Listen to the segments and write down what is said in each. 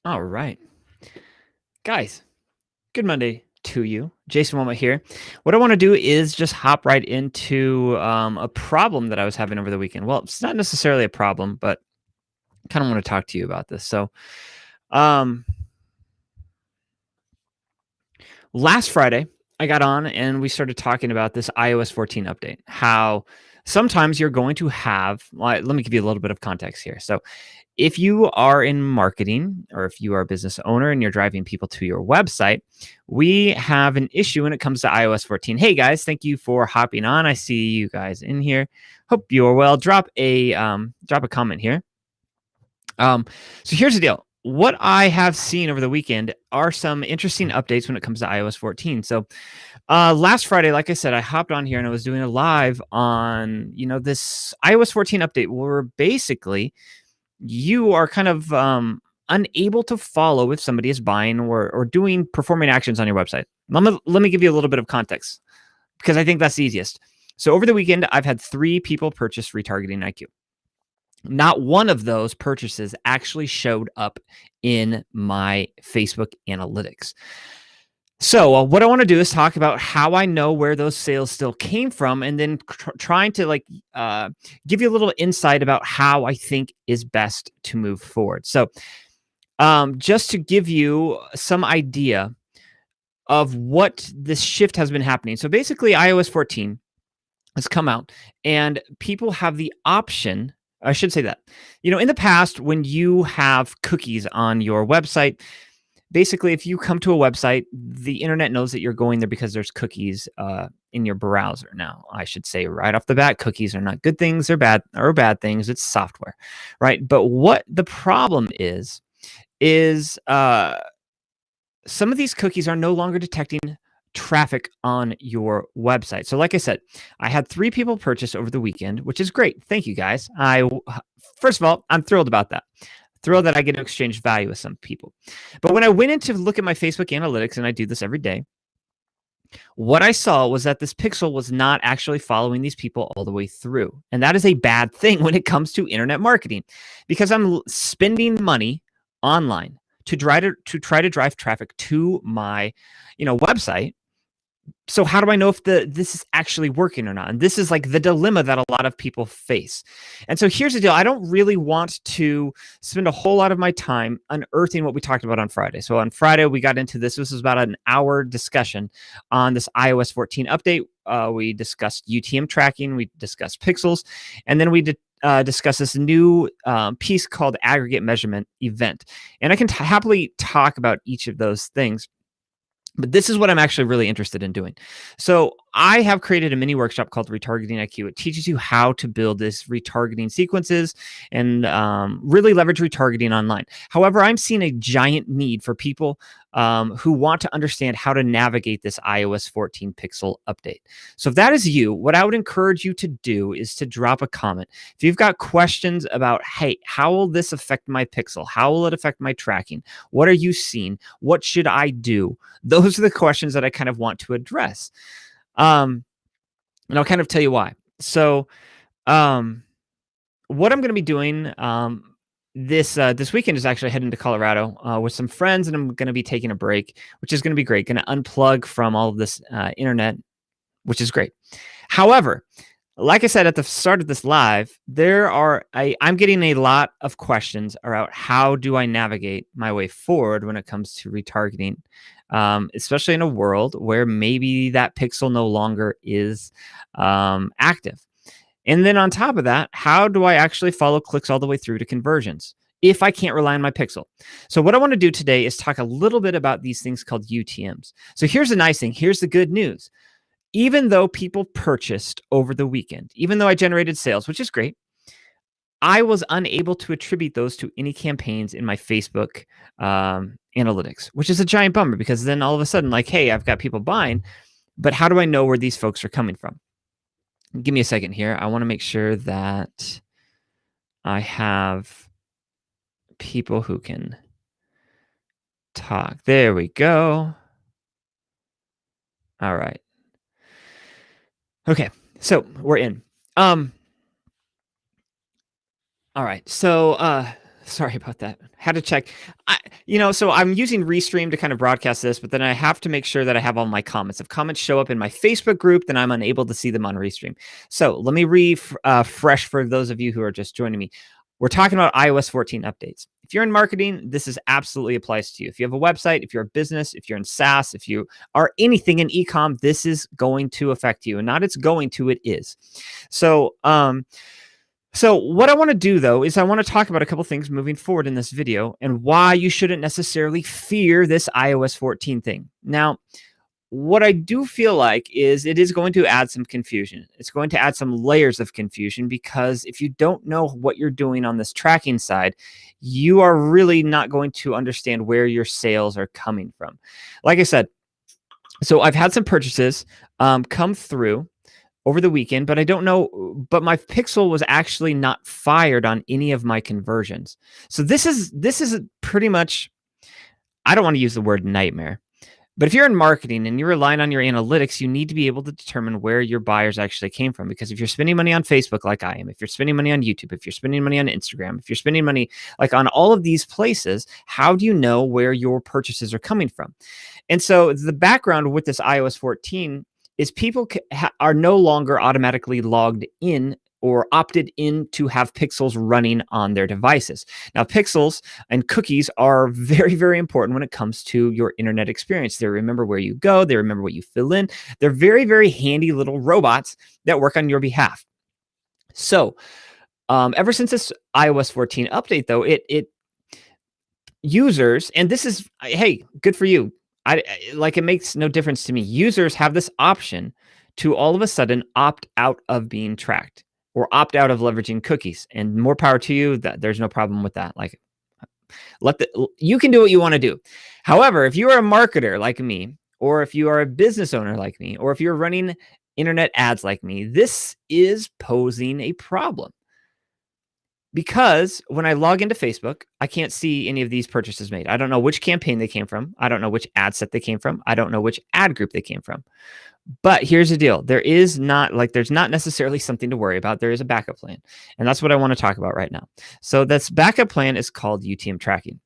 All right. Guys, good Monday to you. Jason Woma here. What I want to do is just hop right into a problem that I was having over the weekend. Well, it's not necessarily a problem, but I kind of want to talk to you about this. So, last Friday, I got on and we started talking about this iOS 14 update, how sometimes you're going to have, let me give you a little bit of context here. So if you are in marketing or if you are a business owner and you're driving people to your website, we have an issue when it comes to iOS 14. Hey guys, thank you for hopping on. I see you guys in here. Hope you are well. Drop a comment here. So here's the deal. What I have seen over the weekend are some interesting updates when it comes to iOS 14. So last Friday, like I said, I hopped on here and I was doing a live on, this iOS 14 update where basically you are kind of unable to follow if somebody is buying or doing performing actions on your website. Let me give you a little bit of context because I think that's the easiest. So over the weekend, I've had 3 people purchase Retargeting IQ. Not one of those purchases actually showed up in my Facebook analytics. So what I want to do is talk about how I know where those sales still came from, and then trying to give you a little insight about how I think is best to move forward. So just to give you some idea of what this shift has been happening. So basically iOS 14 has come out and people have the option. I should say that, in the past, when you have cookies on your website, basically, if you come to a website, the internet knows that you're going there because there's cookies in your browser. Now, I should say right off the bat, cookies are not good things or bad things. It's software, right? But what the problem is some of these cookies are no longer detecting traffic on your website. So like I said, I had 3 people purchase over the weekend, which is great. Thank you guys. First of all, I'm thrilled about that. Thrilled that I get to exchange value with some people. But when I went in to look at my Facebook analytics, and I do this every day, what I saw was that this pixel was not actually following these people all the way through. And that is a bad thing when it comes to internet marketing, because I'm spending money online to try to drive traffic to my, website. So how do I know if this is actually working or not? And this is like the dilemma that a lot of people face. And so here's the deal. I don't really want to spend a whole lot of my time unearthing what we talked about on Friday. So on Friday, we got into this. This was about an hour discussion on this iOS 14 update. We discussed UTM tracking. We discussed pixels. And then we discuss this new piece called Aggregate Measurement Event. And I can happily talk about each of those things. But this is what I'm actually really interested in doing. So I have created a mini workshop called Retargeting IQ. It teaches you how to build this retargeting sequences and really leverage retargeting online. However, I'm seeing a giant need for people who want to understand how to navigate this iOS 14 pixel update. So if that is you, what I would encourage you to do is to drop a comment. If you've got questions about, hey, how will this affect my pixel? How will it affect my tracking? What are you seeing? What should I do? Those are the questions that I kind of want to address. And I'll kind of tell you why. So what I'm going to be doing this weekend is actually heading to Colorado with some friends, and I'm going to be taking a break, which is going to be great. Going to unplug from all of this internet, which is great. However, like I said at the start of this live, I'm getting a lot of questions about how do I navigate my way forward when it comes to retargeting, especially in a world where maybe that pixel no longer is active. And then on top of that, how do I actually follow clicks all the way through to conversions if I can't rely on my pixel? So what I want to do today is talk a little bit about these things called UTMs. So here's the nice thing. Here's the good news. Even though people purchased over the weekend, even though I generated sales, which is great, I was unable to attribute those to any campaigns in my Facebook analytics, which is a giant bummer, because then all of a sudden, like, hey, I've got people buying, but how do I know where these folks are coming from? Give me a second here. I want to make sure that I have people who can talk. There we go. All right. Okay, so we're in. All right, so sorry about that. Had to check. So I'm using Restream to kind of broadcast this, but then I have to make sure that I have all my comments. If comments show up in my Facebook group, then I'm unable to see them on Restream. So let me refresh for those of you who are just joining me. We're talking about iOS 14 updates. If you're in marketing, this is absolutely applies to you. If you have a website, if you're a business, if you're in SaaS, if you are anything in e-com, this is going to affect you. And not it's going to, it is. So what I want to do, though, is I want to talk about a couple things moving forward in this video and why you shouldn't necessarily fear this iOS 14 thing. Now, what I do feel like is it is going to add some confusion. It's going to add some layers of confusion because if you don't know what you're doing on this tracking side, you are really not going to understand where your sales are coming from. Like I said, so I've had some purchases come through over the weekend, but I don't know, but my pixel was actually not fired on any of my conversions. So this is pretty much, I don't want to use the word nightmare, but if you're in marketing and you're relying on your analytics, you need to be able to determine where your buyers actually came from. Because if you're spending money on Facebook, like I am, if you're spending money on YouTube, if you're spending money on Instagram, if you're spending money like on all of these places, how do you know where your purchases are coming from? And so the background with this iOS 14 is people are no longer automatically logged in or opted in to have pixels running on their devices. Now, pixels and cookies are very, very important when it comes to your internet experience. They remember where you go. They remember what you fill in. They're very, very handy little robots that work on your behalf. So ever since this iOS 14 update, though, it users, and this is, hey, good for you. It makes no difference to me. Users have this option to all of a sudden opt out of being tracked or opt out of leveraging cookies, and more power to you. That there's no problem with that. Like, you can do what you want to do. However, if you are a marketer like me, or if you are a business owner like me, or if you're running internet ads like me, this is posing a problem. Because when I log into Facebook, I can't see any of these purchases made. I don't know which campaign they came from. I don't know which ad set they came from. I don't know which ad group they came from. But here's the deal. There's not necessarily something to worry about. There is a backup plan. And that's what I want to talk about right now. So this backup plan is called UTM tracking.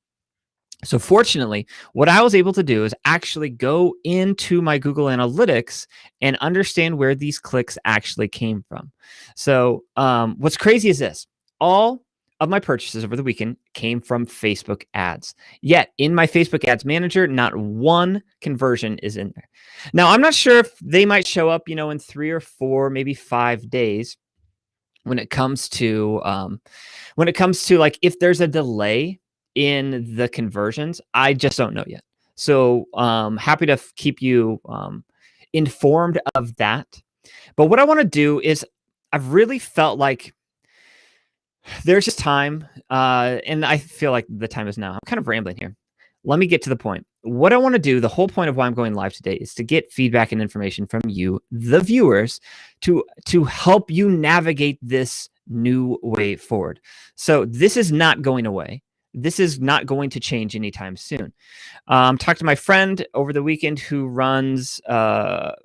So fortunately, what I was able to do is actually go into my Google Analytics and understand where these clicks actually came from. So what's crazy is this. All of my purchases over the weekend came from Facebook ads. Yet in my Facebook ads manager, not one conversion is in there. Now, I'm not sure if they might show up, in 3 or 4, maybe 5 days when it comes to like if there's a delay in the conversions. I just don't know yet. So happy to keep you informed of that. But what I want to do is I've really felt like there's just time, and I feel like the time is now. I'm kind of rambling here. Let me get to the point. What I want to do, the whole point of why I'm going live today, is to get feedback and information from you, the viewers, to help you navigate this new way forward. So this is not going away. This is not going to change anytime soon. Talked to my friend over the weekend who runs an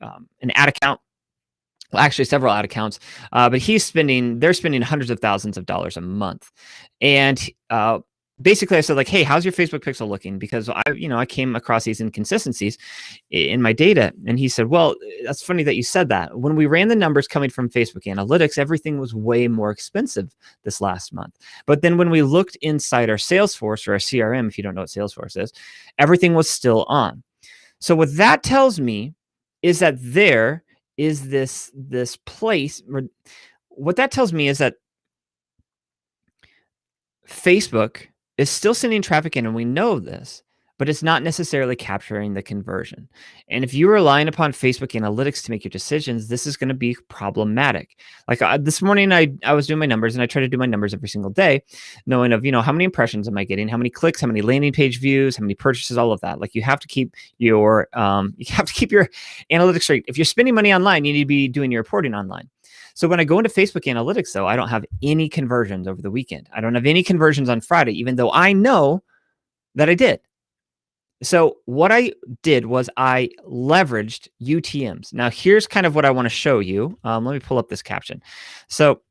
ad account. Well, actually several ad accounts, but they're spending hundreds of thousands of dollars a month. And basically I said, like, hey, how's your Facebook pixel looking? Because I came across these inconsistencies in my data. And he said, well, that's funny that you said that. When we ran the numbers coming from Facebook Analytics, everything was way more expensive this last month. But then when we looked inside our Salesforce, or our CRM, if you don't know what Salesforce is, everything was still on. So what that tells me is that there is this place. What that tells me is that Facebook is still sending traffic in, and we know this, but it's not necessarily capturing the conversion. And if you're relying upon Facebook Analytics to make your decisions, this is going to be problematic. Like this morning, I was doing my numbers, and I try to do my numbers every single day, knowing of, how many impressions am I getting, how many clicks, how many landing page views, how many purchases, all of that. Like you have to keep your analytics straight. If you're spending money online, you need to be doing your reporting online. So when I go into Facebook Analytics, though, I don't have any conversions over the weekend. I don't have any conversions on Friday, even though I know that I did. So what I did was I leveraged UTMs. Now, here's kind of what I want to show you. Let me pull up this caption. So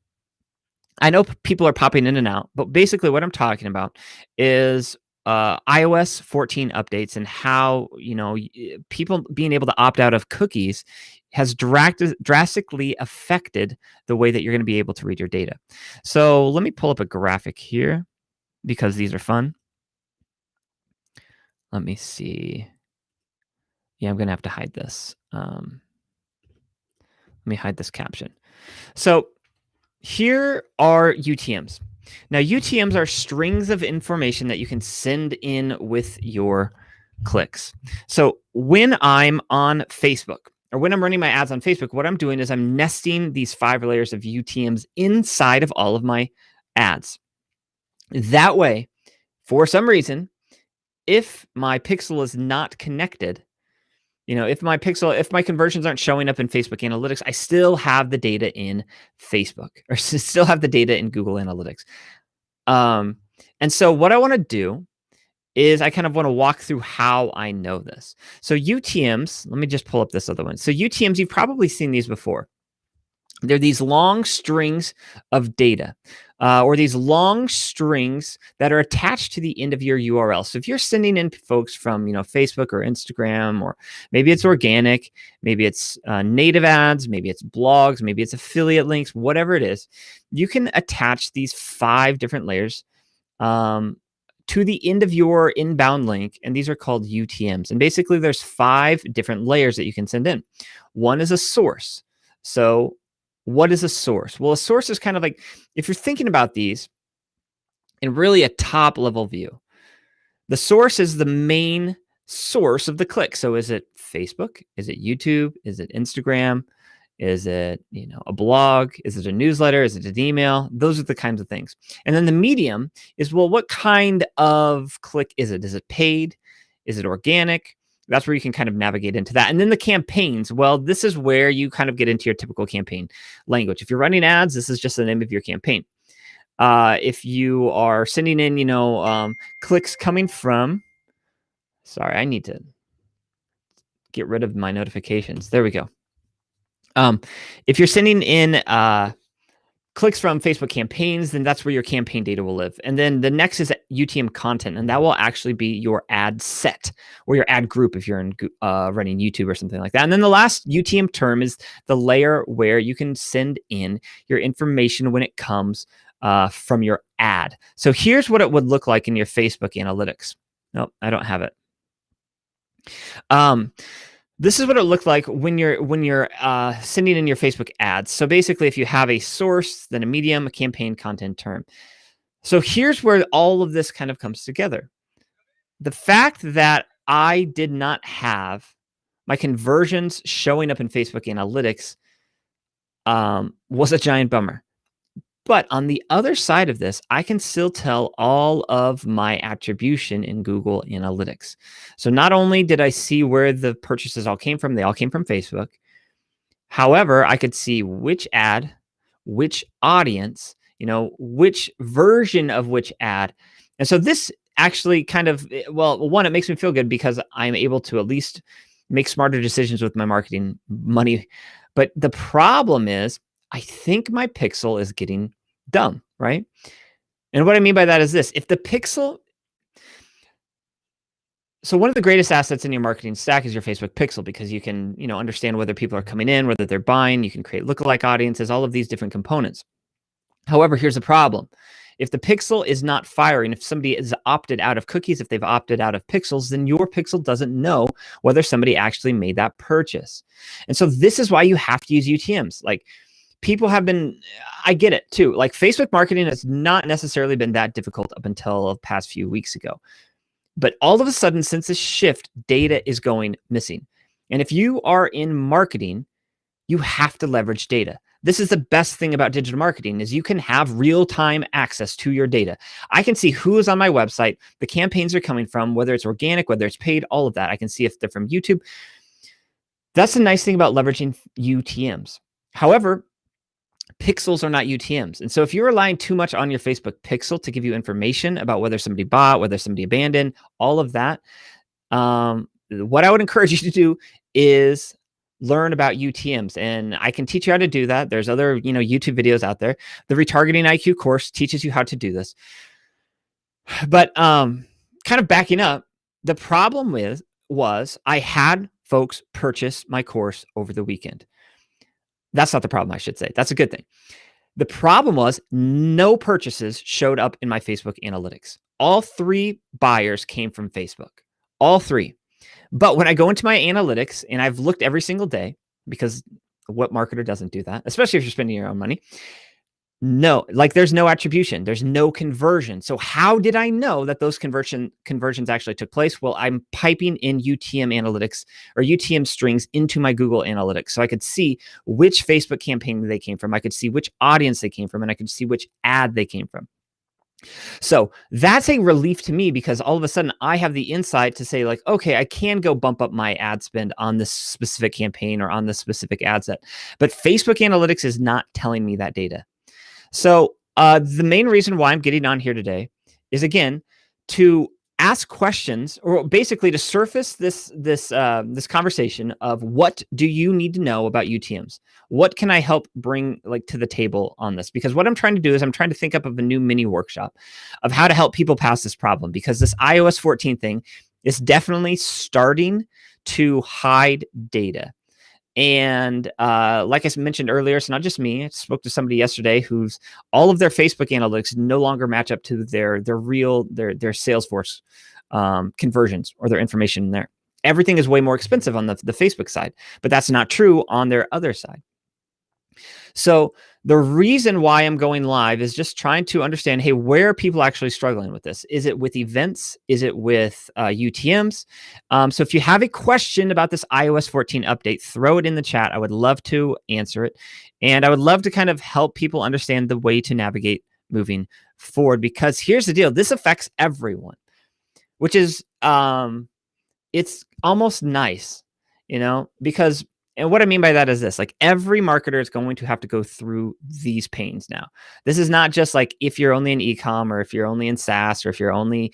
I know people are popping in and out, but basically what I'm talking about is iOS 14 updates and how, people being able to opt out of cookies has drastically affected the way that you're going to be able to read your data. So let me pull up a graphic here because these are fun. Let me see. Yeah, I'm going to have to hide this. Let me hide this caption. So here are UTMs. Now, UTMs are strings of information that you can send in with your clicks. So when I'm on Facebook or when I'm running my ads on Facebook, what I'm doing is I'm nesting these 5 layers of UTMs inside of all of my ads. That way, for some reason, if my pixel is not connected, if my conversions aren't showing up in Facebook Analytics, I still have the data in Facebook or still have the data in Google Analytics. And so what I want to do is I kind of want to walk through how I know this. So UTMs, let me just pull up this other one. So UTMs, you've probably seen these before. They're these long strings of data, or these long strings that are attached to the end of your URL. So if you're sending in folks from, Facebook or Instagram, or maybe it's organic, maybe it's native ads, maybe it's blogs, maybe it's affiliate links, whatever it is, you can attach these 5 different layers to the end of your inbound link, and these are called UTMs. And basically, there's 5 different layers that you can send in. One is a source. So what is a source? Well, a source is kind of like, if you're thinking about these in really a top level view, the source is the main source of the click. So is it Facebook? Is it YouTube? Is it Instagram? Is it, a blog? Is it a newsletter? Is it an email? Those are the kinds of things. And then the medium is, well, what kind of click is it? Is it paid? Is it organic? That's where you can kind of navigate into that. And then the campaigns, well, this is where you kind of get into your typical campaign language. If you're running ads, this is just the name of your campaign. If you are sending in, clicks coming from, sorry, I need to get rid of my notifications. There we go. If you're sending in clicks from Facebook campaigns, then that's where your campaign data will live. And then the next is UTM content, and that will actually be your ad set or your ad group if you're running YouTube or something like that. And then the last UTM term is the layer where you can send in your information when it comes from your ad. So here's what it would look like in your Facebook Analytics. Nope, I don't have it. This is what it looked like when you're sending in your Facebook ads. So basically, if you have a source, then a medium, a campaign, content, term. So here's where all of this kind of comes together. The fact that I did not have my conversions showing up in Facebook Analytics was a giant bummer. But on the other side of this, I can still tell all of my attribution in Google Analytics. So not only did I see where the purchases all came from, they all came from Facebook. However, I could see which ad, which audience, which version of which ad. And so this actually kind of, well, one, it makes me feel good because I'm able to at least make smarter decisions with my marketing money. But the problem is, I think my pixel is getting dumb, right? And what I mean by that is this. If the pixel... So one of the greatest assets in your marketing stack is your Facebook pixel, because you can, understand whether people are coming in, whether they're buying. You can create lookalike audiences, all of these different components. However, here's the problem. If the pixel is not firing, if somebody is opted out of cookies, if they've opted out of pixels, then your pixel doesn't know whether somebody actually made that purchase. And so this is why you have to use UTMs. Like, people have been, I get it too. Like, Facebook marketing has not necessarily been that difficult up until the past few weeks ago. But all of a sudden, since this shift, data is going missing. And if you are in marketing, you have to leverage data. This is the best thing about digital marketing, is you can have real-time access to your data. I can see who is on my website, the campaigns are coming from, whether it's organic, whether it's paid, all of that. I can see if they're from YouTube. That's the nice thing about leveraging UTMs. However, pixels are not UTMs. And so if you're relying too much on your Facebook pixel to give you information about whether somebody bought, whether somebody abandoned, all of that, what I would encourage you to do is learn about UTMs. And I can teach you how to do that. There's other, YouTube videos out there. The Retargeting IQ course teaches you how to do this. But kind kind of backing up, the problem was I had folks purchase my course over the weekend. That's not the problem, I should say. That's a good thing. The problem was no purchases showed up in my Facebook analytics. All 3 buyers came from Facebook. All 3. But when I go into my analytics, and I've looked every single day, because what marketer doesn't do that, especially if you're spending your own money? No, like there's no attribution, there's no conversion. So how did I know that those conversions actually took place? Well, I'm piping in UTM analytics or UTM strings into my Google Analytics. So I could see which Facebook campaign they came from. I could see which audience they came from, and I could see which ad they came from. So that's a relief to me, because all of a sudden I have the insight to say, like, okay, I can go bump up my ad spend on this specific campaign or on this specific ad set. But Facebook Analytics is not telling me that data. So the main reason why I'm getting on here today is, again, to ask questions, or basically to surface this conversation of what do you need to know about UTMs? What can I help bring to the table on this? Because what I'm trying to do is I'm trying to think up of a new mini workshop of how to help people pass this problem, because this iOS 14 thing is definitely starting to hide data. And like I mentioned earlier, it's not just me. I spoke to somebody yesterday who's all of their Facebook analytics no longer match up to their Salesforce conversions or their information in there. Everything is way more expensive on the Facebook side, but that's not true on their other side. So the reason why I'm going live is just trying to understand, hey, where are people actually struggling with this? Is it with events? Is it with UTMs? So if you have a question about this iOS 14 update, throw it in the chat. I would love to answer it. And I would love to kind of help people understand the way to navigate moving forward, because here's the deal. This affects everyone, which is, it's almost nice, because, and what I mean by that is this, like, every marketer is going to have to go through these pains now. This is not just like if you're only in e-com, or if you're only in SaaS, or if you're only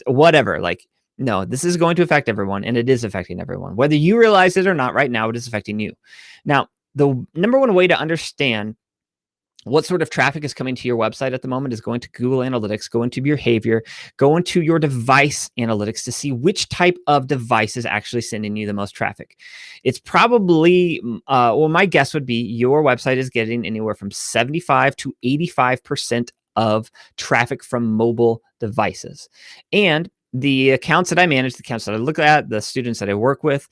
whatever. Like, no, this is going to affect everyone, and it is affecting everyone. Whether you realize it or not right now, it is affecting you. Now, the number one way to understand what sort of traffic is coming to your website at the moment is going to Google Analytics, go into behavior, go into your device analytics to see which type of device is actually sending you the most traffic. It's probably, well, my guess would be your website is getting anywhere from 75 to 85% of traffic from mobile devices. And the accounts that I manage, the accounts that I look at, the students that I work with,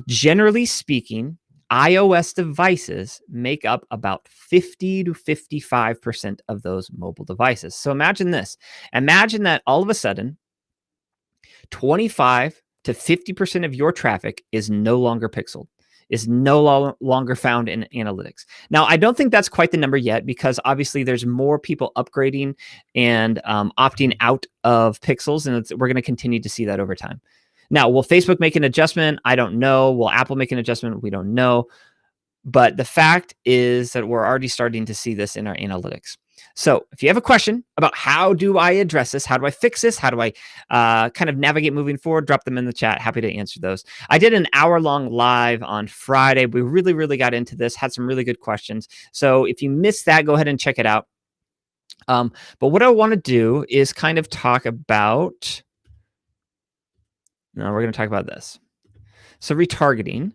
generally speaking, iOS devices make up about 50 to 55% of those mobile devices. So imagine this. Imagine that all of a sudden, 25 to 50% of your traffic is no longer pixeled, is no longer found in analytics. Now, I don't think that's quite the number yet, because obviously there's more people upgrading and opting out of pixels, and we're going to continue to see that over time. Now, will Facebook make an adjustment? I don't know. Will Apple make an adjustment? We don't know. But the fact is that we're already starting to see this in our analytics. So if you have a question about how do I address this, how do I fix this, how do I kind of navigate moving forward, drop them in the chat. Happy to answer those. I did an hour-long live on Friday. We really, really got into this, had some really good questions. So if you missed that, go ahead and check it out. But what I want to do is kind of talk about... No, we're going to talk about this. So retargeting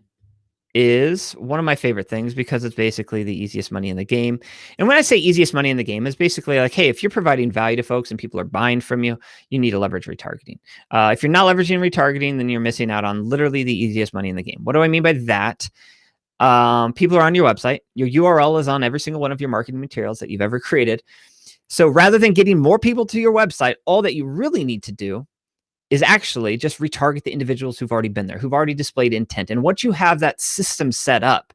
is one of my favorite things, because it's basically the easiest money in the game. And when I say easiest money in the game, is basically like, hey, if you're providing value to folks and people are buying from you, you need to leverage retargeting. If you're not leveraging retargeting, then you're missing out on literally the easiest money in the game. What do I mean by that? People are on your website. Your URL is on every single one of your marketing materials that you've ever created. So rather than getting more people to your website, all that you really need to do is actually just retarget the individuals who've already been there, who've already displayed intent. And once you have that system set up,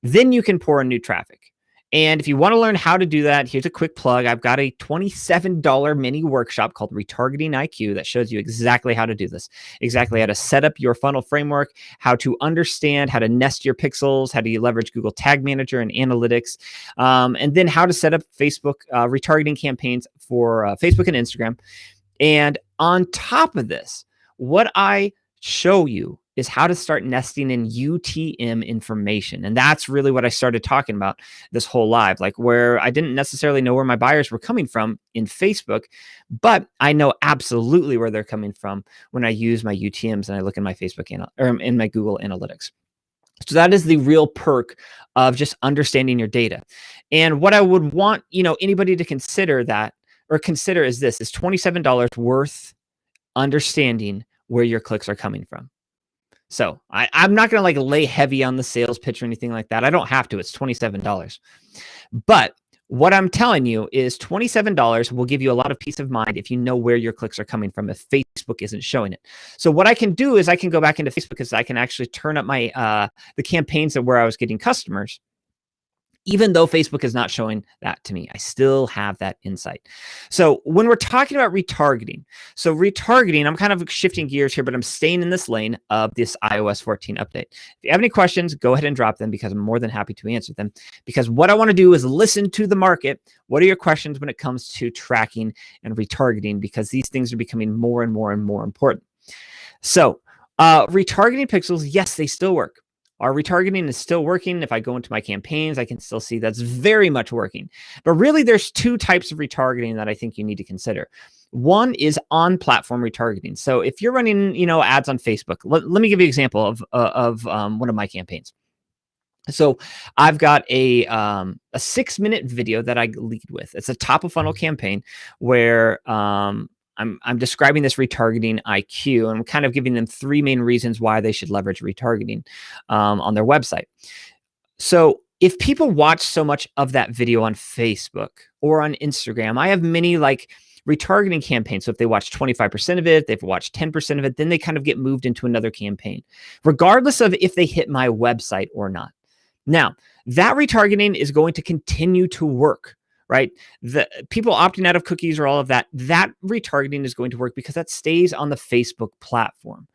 then you can pour in new traffic. And if you want to learn how to do that, here's a quick plug. I've got a $27 mini workshop called Retargeting IQ that shows you exactly how to do this, exactly how to set up your funnel framework, how to understand how to nest your pixels, how do you leverage Google Tag Manager and analytics, and then how to set up Facebook retargeting campaigns for Facebook and Instagram. And on top of this, what I show you is how to start nesting in UTM information. And that's really what I started talking about this whole live, like where I didn't necessarily know where my buyers were coming from in Facebook, but I know absolutely where they're coming from when I use my UTMs and I look in my Facebook or in my Google Analytics. So that is the real perk of just understanding your data. And what I would want, anybody to consider is this: is $27 worth understanding where your clicks are coming from. So I'm not going to like lay heavy on the sales pitch or anything like that. I don't have to. It's $27. But what I'm telling you is $27 will give you a lot of peace of mind if you know where your clicks are coming from, if Facebook isn't showing it. So what I can do is I can go back into Facebook because I can actually turn up my the campaigns of where I was getting customers. Even though Facebook is not showing that to me, I still have that insight. So when we're talking about retargeting, I'm kind of shifting gears here, but I'm staying in this lane of this iOS 14 update. If you have any questions, go ahead and drop them because I'm more than happy to answer them. Because what I want to do is listen to the market. What are your questions when it comes to tracking and retargeting? Because these things are becoming more and more and more important. So retargeting pixels, yes, they still work. Our retargeting is still working. If I go into my campaigns, I can still see that's very much working. But really, there's two types of retargeting that I think you need to consider. One is on-platform retargeting. So if you're running, ads on Facebook, let me give you an example of one of my campaigns. So I've got a 6-minute video that I lead with. It's a top of funnel campaign where I'm describing this retargeting IQ, and I'm kind of giving them 3 main reasons why they should leverage retargeting on their website. So if people watch so much of that video on Facebook or on Instagram, I have many like retargeting campaigns. So if they watch 25% of it, they've watched 10% of it, then they kind of get moved into another campaign, regardless of if they hit my website or not. Now, that retargeting is going to continue to work. Right? The people opting out of cookies or all of that retargeting is going to work because that stays on the Facebook platform.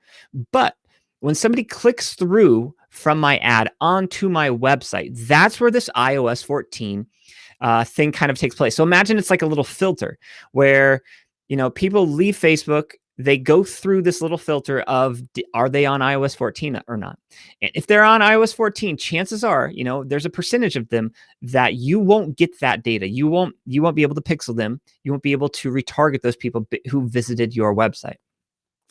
But when somebody clicks through from my ad onto my website, that's where this iOS 14 thing kind of takes place. So imagine it's like a little filter where, people leave Facebook, they go through this little filter of, are they on iOS 14 or not? And if they're on iOS 14, chances are, there's a percentage of them that you won't get that data. You won't be able to pixel them. You won't be able to retarget those people who visited your website.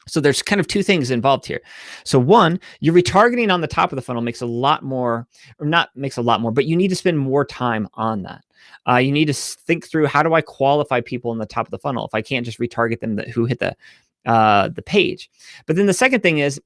So there's kind of two things involved here. So one, your retargeting on the top of the funnel makes a lot more, but you need to spend more time on that. You need to think through, how do I qualify people in the top of the funnel if I can't just retarget them who hit the page? But then the second thing is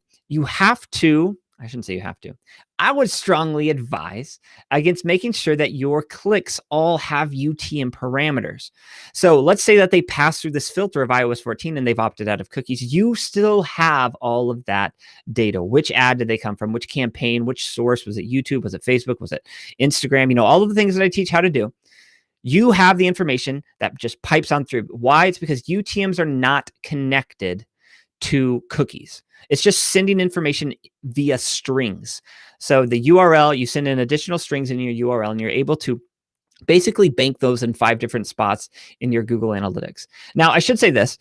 I would strongly advise against making sure that your clicks all have UTM parameters. So let's say that they pass through this filter of iOS 14 and they've opted out of cookies. You still have all of that data. Which ad did they come from? Which campaign? Which source? Was it YouTube? Was it Facebook? Was it Instagram? All of the things that I teach how to do. You have the information that just pipes on through. Why? It's because UTMs are not connected to cookies. It's just sending information via strings. So the URL, you send in additional strings in your URL, and you're able to basically bank those in 5 different spots in your Google Analytics. Now, I should say this.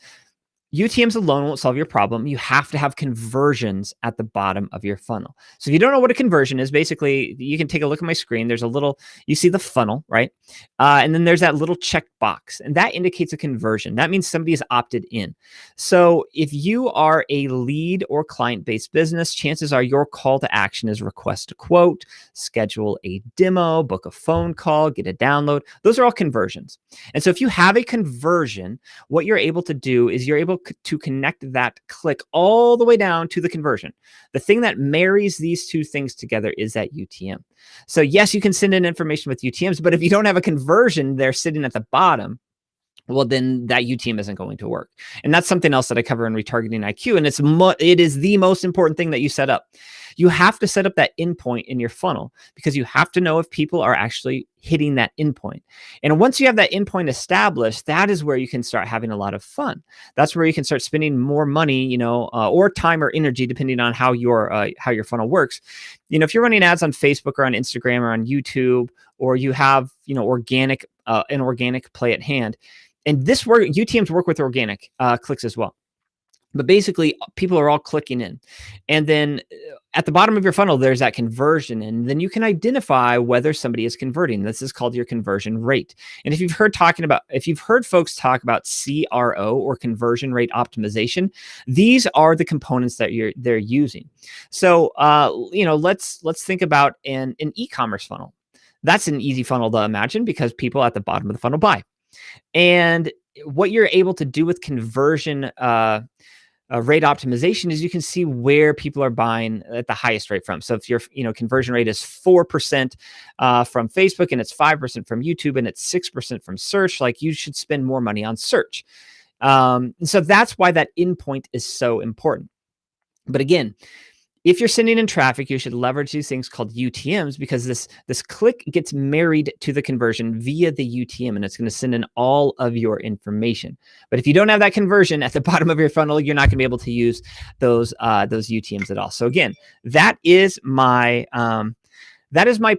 UTMs alone won't solve your problem. You have to have conversions at the bottom of your funnel. So if you don't know what a conversion is, basically, you can take a look at my screen. There's you see the funnel, right? And then there's that little check box, and that indicates a conversion. That means somebody has opted in. So if you are a lead or client-based business, chances are your call to action is request a quote, schedule a demo, book a phone call, get a download. Those are all conversions. And so if you have a conversion, what you're able to do is you're able to connect that click all the way down to the conversion. The thing that marries these two things together is that UTM. So yes, you can send in information with UTMs, but if you don't have a conversion there sitting at the bottom, well, then that UTM isn't going to work. And that's something else that I cover in Retargeting IQ. And it is the most important thing that you set up. You have to set up that endpoint in your funnel because you have to know if people are actually hitting that endpoint. And once you have that endpoint established, that is where you can start having a lot of fun. That's where you can start spending more money, or time or energy, depending on how your funnel works. If you're running ads on Facebook or on Instagram or on YouTube, or you have, an organic play at hand, and UTMs work with organic clicks as well. But basically, people are all clicking in. And then at the bottom of your funnel, there's that conversion. And then you can identify whether somebody is converting. This is called your conversion rate. And if you've heard folks talk about CRO, or conversion rate optimization, these are the components that they're using. So let's think about an e-commerce funnel. That's an easy funnel to imagine because people at the bottom of the funnel buy. And what you're able to do with conversion rate optimization is you can see where people are buying at the highest rate from. So if your conversion rate is 4% from Facebook, and it's 5% from YouTube, and it's 6% from search, like, you should spend more money on search. And so that's why that endpoint is so important. But again, if you're sending in traffic, you should leverage these things called UTMs, because this click gets married to the conversion via the UTM, and it's going to send in all of your information. But if you don't have that conversion at the bottom of your funnel, you're not going to be able to use those UTMs at all. So again, that is my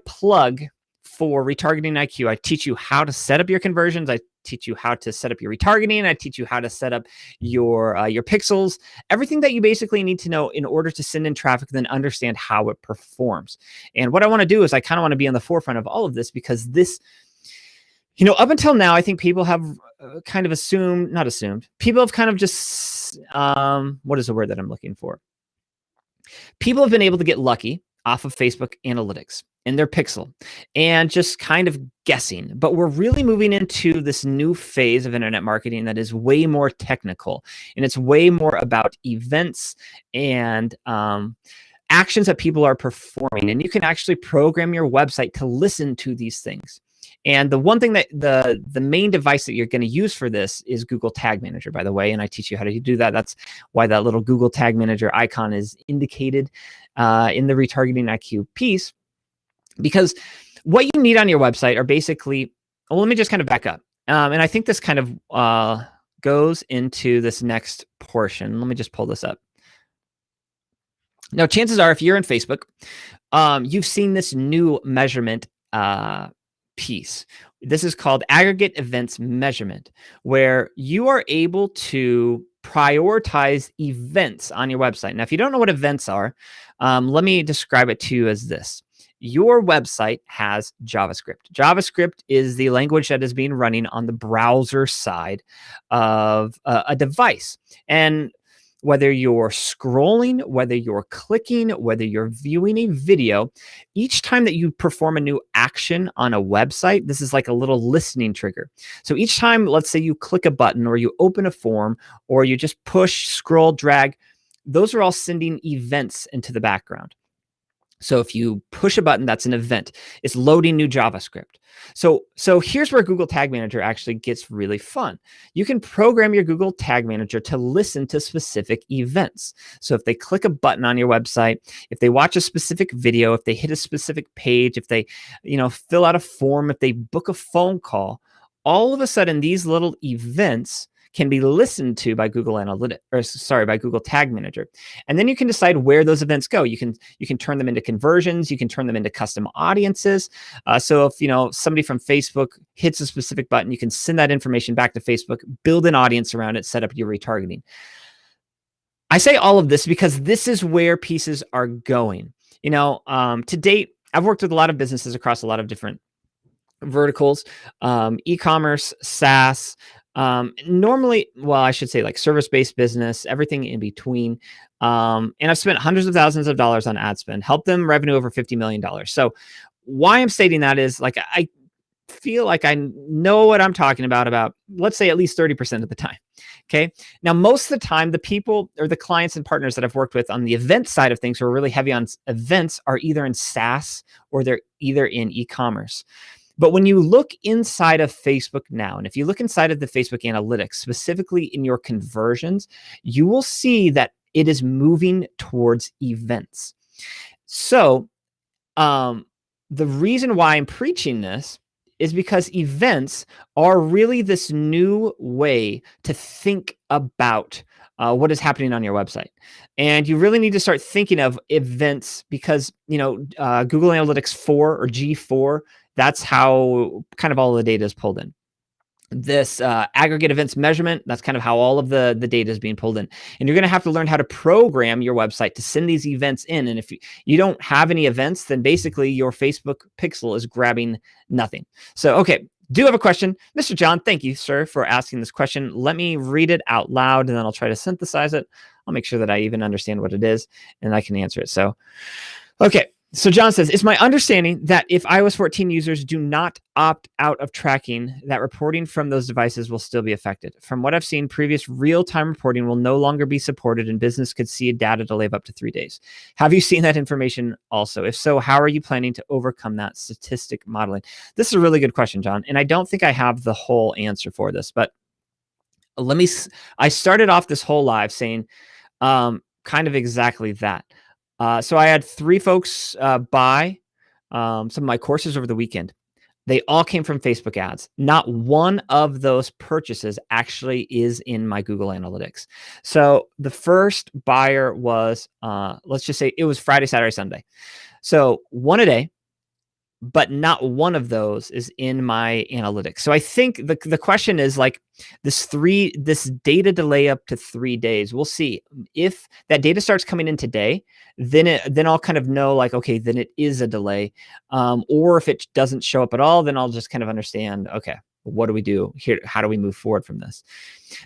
plug for Retargeting IQ. I teach you how to set up your conversions. I teach you how to set up your retargeting. I teach you how to set up your pixels, everything that you basically need to know in order to send in traffic, then understand how it performs. And what I want to do is I kind of want to be on the forefront of all of this, because this, up until now, I think people have kind of people have kind of just, what is the word that I'm looking for? People have been able to get lucky off of Facebook analytics and their pixel and just kind of guessing. But we're really moving into this new phase of internet marketing that is way more technical, and it's way more about events and actions that people are performing. And you can actually program your website to listen to these things. And the one thing that the main device that you're going to use for this is Google Tag Manager, by the way. And I teach you how to do that. That's why that little Google Tag Manager icon is indicated in the Retargeting IQ piece. Because what you need on your website are basically, well, let me just kind of back up. And I think this kind of goes into this next portion. Let me just pull this up. Now, chances are, if you're in Facebook, you've seen this new measurement piece. This is called Aggregate Events measurement, where you are able to prioritize events on your website. Now, if you don't know what events are, let me describe it to you as this. Your website has JavaScript. JavaScript is the language that is being running on the browser side of a device. And whether you're scrolling, whether you're clicking, whether you're viewing a video, each time that you perform a new action on a website, this is like a little listening trigger. So each time, let's say you click a button, or you open a form, or you just push, scroll, drag, those are all sending events into the background. So if you push a button, that's an event. It's loading new JavaScript. So here's where Google Tag Manager actually gets really fun. You can program your Google Tag Manager to listen to specific events. So if they click a button on your website, if they watch a specific video, if they hit a specific page, if they, fill out a form, if they book a phone call, all of a sudden these little events can be listened to by Google by Google Tag Manager. And then you can decide where those events go. You can turn them into conversions, you can turn them into custom audiences. So if somebody from Facebook hits a specific button, you can send that information back to Facebook, build an audience around it, set up your retargeting. I say all of this because this is where pieces are going. To date, I've worked with a lot of businesses across a lot of different verticals, e-commerce, SaaS, normally, well, I should say like service-based business, everything in between. And I've spent hundreds of thousands of dollars on ad spend, helped them revenue over $50 million. So why I'm stating that is, like, I feel like I know what I'm talking about, let's say, at least 30% of the time. Okay. Now, most of the time, the people or the clients and partners that I've worked with on the event side of things who are really heavy on events are either in SaaS or they're either in e-commerce. But when you look inside of Facebook now, and if you look inside of the Facebook analytics, specifically in your conversions, you will see that it is moving towards events. So the reason why I'm preaching this is because events are really this new way to think about what is happening on your website. And you really need to start thinking of events because, Google Analytics 4 or G4, that's how kind of all the data is pulled in. this aggregate events measurement. That's kind of how all of the data is being pulled in. And you're going to have to learn how to program your website to send these events in. And if you don't have any events, then basically your Facebook pixel is grabbing nothing. So, okay, do have a question. Mr. John, thank you, sir, for asking this question. Let me read it out loud, and then I'll try to synthesize it. I'll make sure that I even understand what it is, and I can answer it. So, okay. So John says, it's my understanding that if iOS 14 users do not opt out of tracking, that reporting from those devices will still be affected. From what I've seen, previous real-time reporting will no longer be supported, and business could see a data delay of up to 3 days. Have you seen that information also? If so, how are you planning to overcome that statistic modeling? This is a really good question, John, and I don't think I have the whole answer for this, but I started off this whole live saying kind of exactly that. So I had 3 folks buy some of my courses over the weekend. They all came from Facebook ads. Not one of those purchases actually is in my Google Analytics. So the first buyer was, let's just say it was Friday, Saturday, Sunday. So 1 a day, but not one of those is in my analytics. So I think the question is like this data delay up to 3 days. We'll see if that data starts coming in today, then I'll kind of know like, okay, then it is a delay. Or if it doesn't show up at all, then I'll just kind of understand, okay, what do we do here? How do we move forward from this?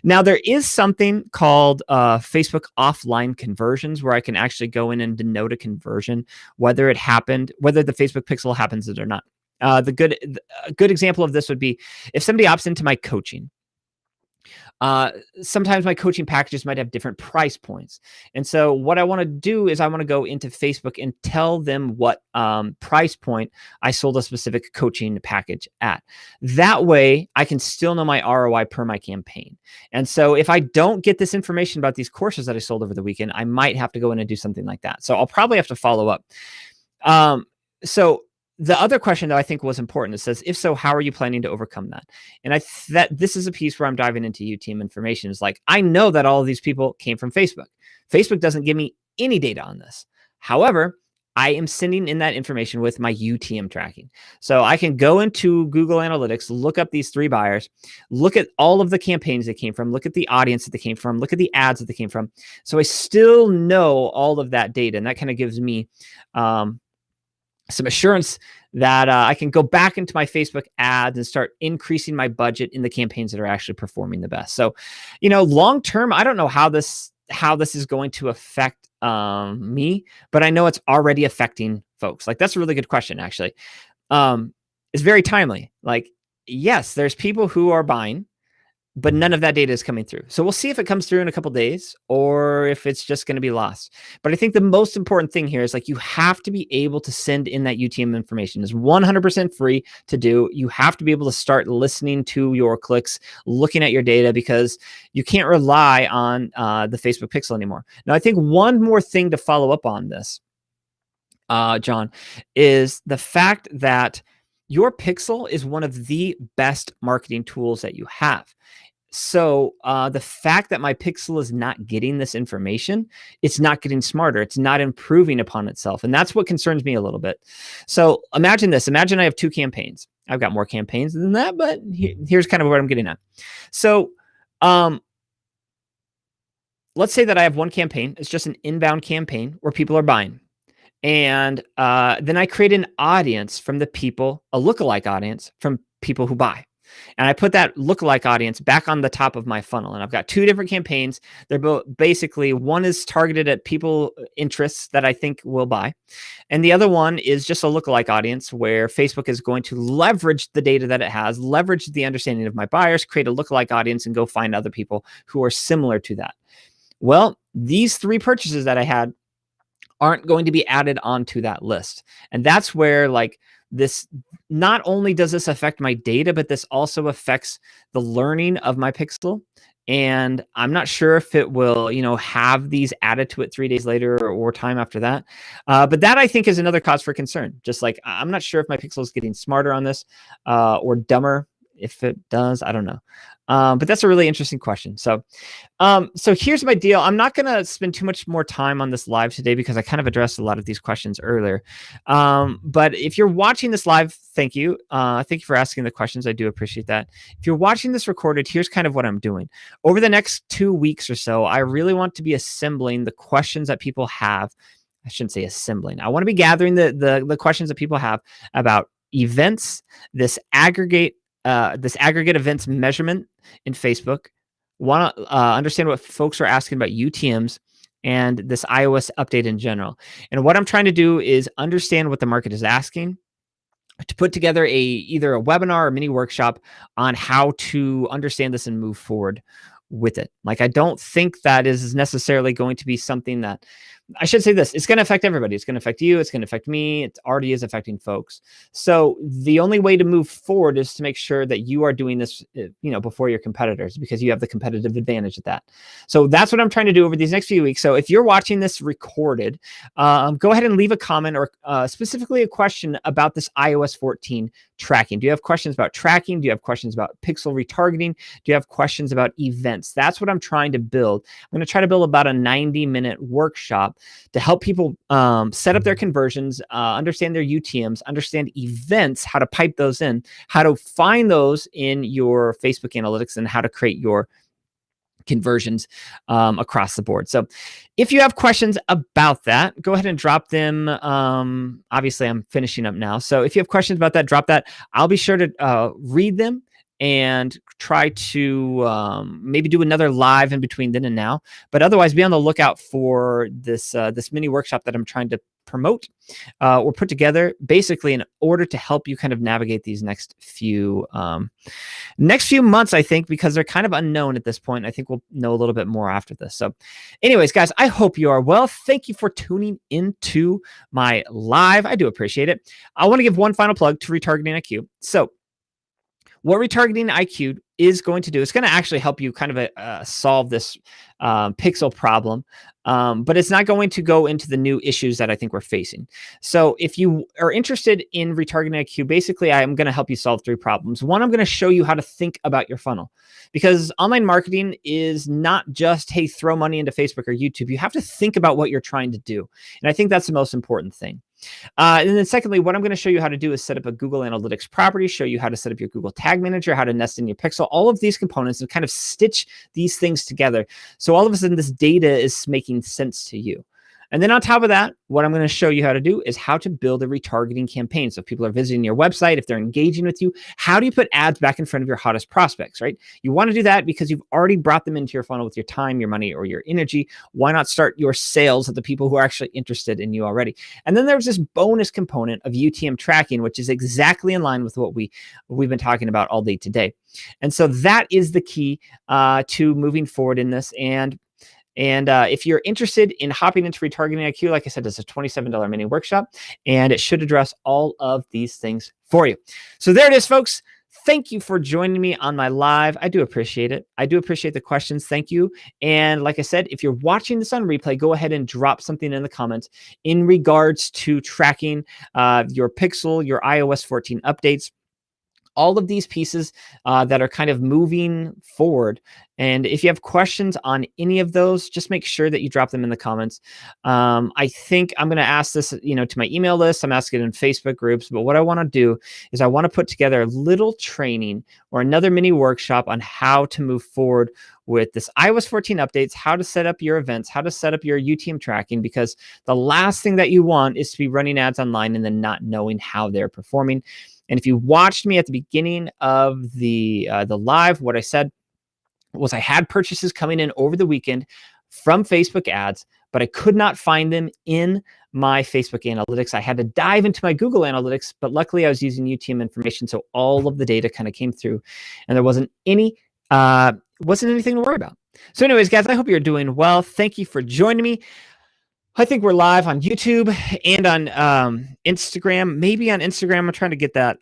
Now, there is something called Facebook offline conversions where I can actually go in and denote a conversion, whether it happened, whether the Facebook pixel happens it or not. A good example of this would be if somebody opts into my coaching. Sometimes my coaching packages might have different price points. And so what I want to do is I want to go into Facebook and tell them what price point I sold a specific coaching package at. That way I can still know my ROI per my campaign. And so if I don't get this information about these courses that I sold over the weekend, I might have to go in and do something like that. So I'll probably have to follow up. So the other question that I think was important, it says, if so, how are you planning to overcome that? And that this is a piece where I'm diving into UTM information. Is like, I know that all of these people came from Facebook. Facebook doesn't give me any data on this. However, I am sending in that information with my UTM tracking. So I can go into Google Analytics, look up these 3 buyers, look at all of the campaigns they came from, look at the audience that they came from, look at the ads that they came from. So I still know all of that data. And that kind of gives me some assurance that I can go back into my Facebook ads and start increasing my budget in the campaigns that are actually performing the best. So, long term, I don't know how this is going to affect me, but I know it's already affecting folks. Like, that's a really good question, actually. It's very timely. Like, yes, there's people who are buying, but none of that data is coming through. So we'll see if it comes through in a couple of days or if it's just going to be lost. But I think the most important thing here is like you have to be able to send in that UTM information. It's 100% free to do. You have to be able to start listening to your clicks, looking at your data, because you can't rely on the Facebook pixel anymore. Now, I think one more thing to follow up on this, John, is the fact that your pixel is one of the best marketing tools that you have. So the fact that my pixel is not getting this information, it's not getting smarter. It's not improving upon itself. And that's what concerns me a little bit. So imagine this. Imagine I have 2 campaigns. I've got more campaigns than that, but here's kind of what I'm getting at. So let's say that I have one campaign. It's just an inbound campaign where people are buying. And then I create an audience from the people, a lookalike audience from people who buy. And I put that lookalike audience back on the top of my funnel. And I've got 2 different campaigns. They're both basically, one is targeted at people interests that I think will buy. And the other one is just a lookalike audience where Facebook is going to leverage the data that it has, leverage the understanding of my buyers, create a lookalike audience, and go find other people who are similar to that. Well, these 3 purchases that I had aren't going to be added onto that list. And that's where like this, not only does this affect my data, but this also affects the learning of my pixel. And I'm not sure if it will, have these added to it 3 days later or time after that. But that I think is another cause for concern. Just like, I'm not sure if my pixel is getting smarter on this or dumber. If it does, I don't know. But that's a really interesting question. So here's my deal. I'm not going to spend too much more time on this live today because I kind of addressed a lot of these questions earlier. But if you're watching this live, thank you. Thank you for asking the questions. I do appreciate that. If you're watching this recorded, here's kind of what I'm doing. Over the next 2 weeks or so, I really want to be assembling the questions that people have. I shouldn't say assembling. I want to be gathering the questions that people have about events, this aggregate events measurement in Facebook. Want to understand what folks are asking about UTMs and this iOS update in general. And what I'm trying to do is understand what the market is asking, to put together either a webinar or mini workshop on how to understand this and move forward with it. Like, I don't think that is necessarily going to be something that, I should say this, it's going to affect everybody. It's going to affect you. It's going to affect me. It already is affecting folks. So the only way to move forward is to make sure that you are doing this, before your competitors, because you have the competitive advantage at that. So that's what I'm trying to do over these next few weeks. So if you're watching this recorded, go ahead and leave a comment or specifically a question about this iOS 14 tracking. Do you have questions about tracking? Do you have questions about pixel retargeting? Do you have questions about events? That's what I'm trying to build. I'm going to try to build about a 90-minute workshop to help people set up their conversions, understand their UTMs, understand events, how to pipe those in, how to find those in your Facebook analytics, and how to create your conversions across the board. So if you have questions about that, go ahead and drop them. Obviously, I'm finishing up now. So if you have questions about that, drop that. I'll be sure to read them and try to maybe do another live in between then and now. But otherwise, be on the lookout for this mini workshop that I'm trying to promote or put together, basically in order to help you kind of navigate these next few months, I think, because they're kind of unknown at this point. I think we'll know a little bit more after this. So anyways, guys, I hope you are well. Thank you for tuning into my live. I do appreciate it. I want to give one final plug to Retargeting IQ. So what Retargeting IQ is going to do, it's going to actually help you kind of solve this pixel problem, but it's not going to go into the new issues that I think we're facing. So if you are interested in Retargeting IQ, basically I'm going to help you solve 3 problems. One, I'm going to show you how to think about your funnel, because online marketing is not just, hey, throw money into Facebook or YouTube. You have to think about what you're trying to do. And I think that's the most important thing. And then secondly, what I'm going to show you how to do is set up a Google Analytics property, show you how to set up your Google Tag Manager, how to nest in your pixel, all of these components, and kind of stitch these things together. So all of a sudden this data is making sense to you. And then on top of that, what I'm going to show you how to do is how to build a retargeting campaign. So if people are visiting your website, if they're engaging with you, how do you put ads back in front of your hottest prospects, right? You want to do that because you've already brought them into your funnel with your time, your money, or your energy. Why not start your sales at the people who are actually interested in you already? And then there's this bonus component of UTM tracking, which is exactly in line with what we've been talking about all day today. And so that is the key to moving forward in this. And if you're interested in hopping into Retargeting IQ, like I said, it's a $27 mini workshop, and it should address all of these things for you. So there it is, folks. Thank you for joining me on my live. I do appreciate it. I do appreciate the questions. Thank you. And like I said, if you're watching this on replay, go ahead and drop something in the comments in regards to tracking your Pixel, your iOS 14 updates, all of these pieces that are kind of moving forward. And if you have questions on any of those, just make sure that you drop them in the comments. I think I'm going to ask this, to my email list. I'm asking it in Facebook groups. But what I want to do is I want to put together a little training or another mini workshop on how to move forward with this iOS 14 updates, how to set up your events, how to set up your UTM tracking, because the last thing that you want is to be running ads online and then not knowing how they're performing. And if you watched me at the beginning of the live, what I said was I had purchases coming in over the weekend from Facebook ads, but I could not find them in my Facebook analytics. I had to dive into my Google Analytics, but luckily I was using UTM information, so all of the data kind of came through, and there wasn't anything to worry about. So anyways, guys, I hope you're doing well. Thank you for joining me. I think we're live on YouTube and on Instagram. Maybe on Instagram, I'm trying to get that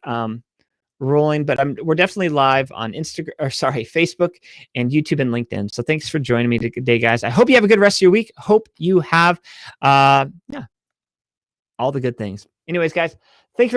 rolling, but we're definitely live on Facebook and YouTube and LinkedIn. So thanks for joining me today, guys. I hope you have a good rest of your week. Hope you have all the good things. Anyways, guys, thanks for watching.